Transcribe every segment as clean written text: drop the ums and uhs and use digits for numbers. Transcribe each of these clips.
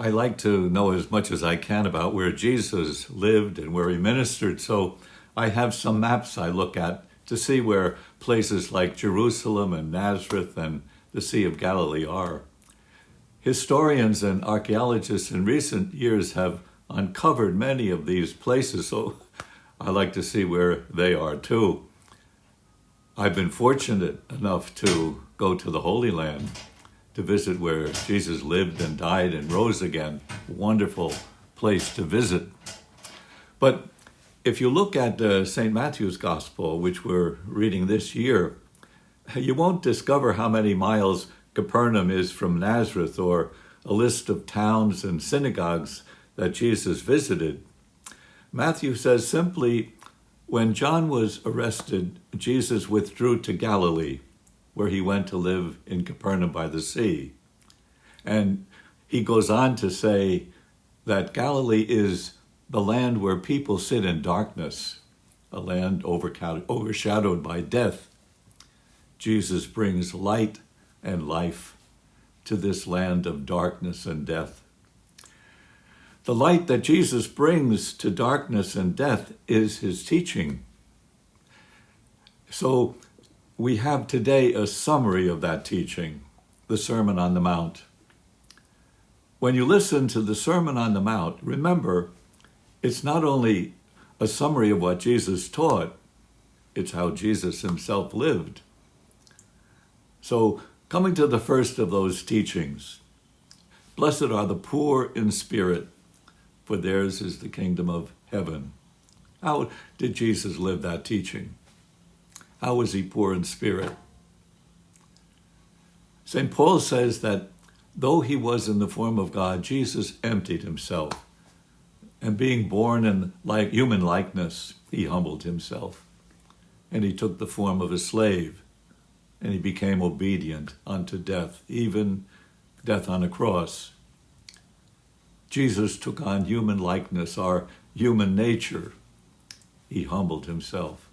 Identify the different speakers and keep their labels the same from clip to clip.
Speaker 1: I like to know as much as I can about where Jesus lived and where he ministered, so I have some maps I look at to see where places like Jerusalem and Nazareth and the Sea of Galilee are. Historians and archaeologists in recent years have uncovered many of these places, so I like to see where they are too. I've been fortunate enough to go to the Holy Land to visit where Jesus lived and died and rose again. Wonderful place to visit. But if you look at St. Matthew's Gospel, which we're reading this year, you won't discover how many miles Capernaum is from Nazareth or a list of towns and synagogues that Jesus visited. Matthew says simply, when John was arrested, Jesus withdrew to Galilee, where he went to live in Capernaum by the sea. And he goes on to say that Galilee is the land where people sit in darkness, a land overshadowed by death. Jesus brings light and life to this land of darkness and death. The light that Jesus brings to darkness and death is his teaching. So we have today a summary of that teaching, the Sermon on the Mount. When you listen to the Sermon on the Mount, remember, it's not only a summary of what Jesus taught, it's how Jesus himself lived. So, coming to the first of those teachings, blessed are the poor in spirit, for theirs is the kingdom of heaven. How did Jesus live that teaching? How was he poor in spirit? St. Paul says that though he was in the form of God, Jesus emptied himself. And being born in human likeness, he humbled himself. And he took the form of a slave. And he became obedient unto death, even death on a cross. Jesus took on human likeness, our human nature. He humbled himself.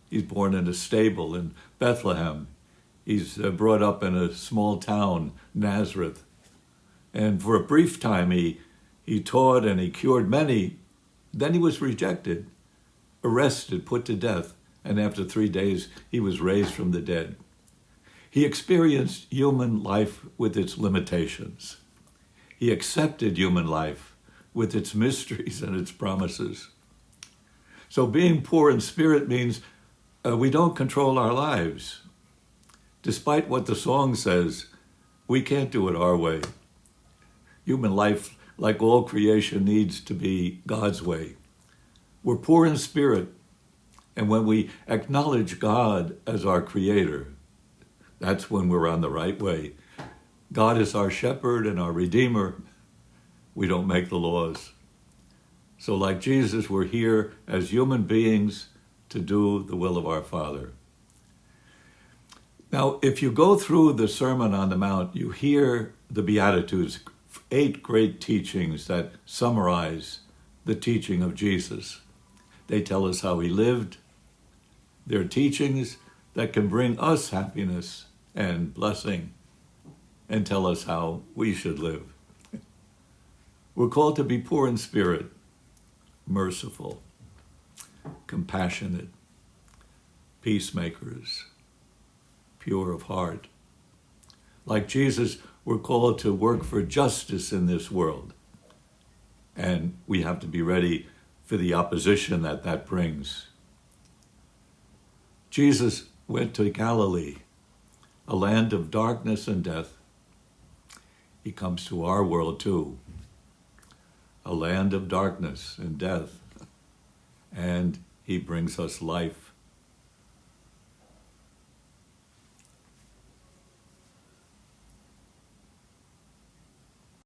Speaker 1: He's born in a stable in Bethlehem. He's brought up in a small town, Nazareth. And for a brief time, he taught and he cured many. Then he was rejected, arrested, put to death. And after 3 days, he was raised from the dead. He experienced human life with its limitations. He accepted human life with its mysteries and its promises. So being poor in spirit means we don't control our lives. Despite what the song says, we can't do it our way. Human life, like all creation, needs to be God's way. We're poor in spirit, and when we acknowledge God as our creator, that's when we're on the right way. God is our shepherd and our redeemer. We don't make the laws. So like Jesus, we're here as human beings to do the will of our Father. Now, if you go through the Sermon on the Mount, you hear the Beatitudes, 8 great teachings that summarize the teaching of Jesus. They tell us how he lived. They're teachings that can bring us happiness and blessing and tell us how we should live. We're called to be poor in spirit, merciful, compassionate, peacemakers, pure of heart. Like Jesus, we're called to work for justice in this world. And we have to be ready for the opposition that brings. Jesus went to Galilee, a land of darkness and death. He comes to our world too, a land of darkness and death. And he brings us life